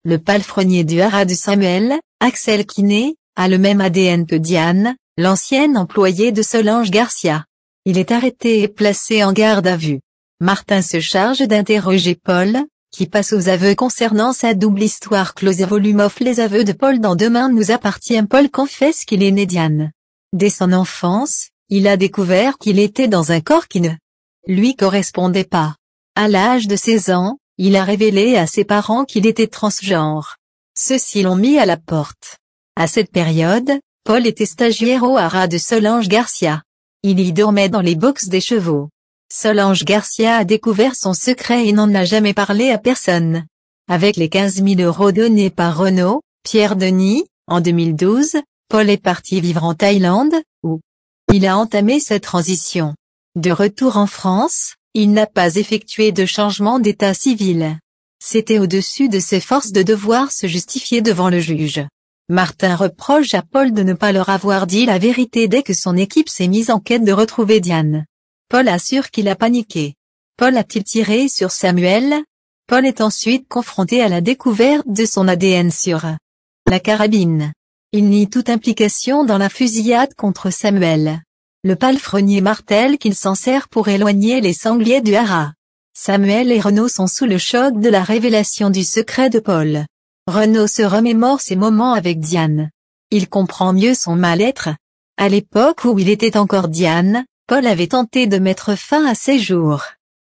Le palefrenier du haras de Samuel, Axel Quinet, a le même ADN que Diane, l'ancienne employée de Solange Garcia. Il est arrêté et placé en garde à vue. Martin se charge d'interroger Paul, qui passe aux aveux concernant sa double histoire close. Volume of Les aveux de Paul dans Demain nous appartient. Paul confesse qu'il est né Diane. Dès son enfance, il a découvert qu'il était dans un corps qui ne lui correspondait pas. À l'âge de 16 ans, il a révélé à ses parents qu'il était transgenre. Ceux-ci l'ont mis à la porte. À cette période, Paul était stagiaire au haras de Solange Garcia. Il y dormait dans les boxes des chevaux. Solange Garcia a découvert son secret et n'en a jamais parlé à personne. Avec les 15 000 € donnés par Renaud, Pierre Denis, en 2012, Paul est parti vivre en Thaïlande, où il a entamé sa transition. De retour en France, il n'a pas effectué de changement d'état civil. C'était au-dessus de ses forces de devoir se justifier devant le juge. Martin reproche à Paul de ne pas leur avoir dit la vérité dès que son équipe s'est mise en quête de retrouver Diane. Paul assure qu'il a paniqué. Paul a-t-il tiré sur Samuel? Paul est ensuite confronté à la découverte de son ADN sur la carabine. Il nie toute implication dans la fusillade contre Samuel. Le palefrenier martèle qu'il s'en sert pour éloigner les sangliers du haras. Samuel et Renaud sont sous le choc de la révélation du secret de Paul. Renaud se remémore ses moments avec Diane. Il comprend mieux son mal-être. À l'époque où il était encore Diane, Paul avait tenté de mettre fin à ses jours.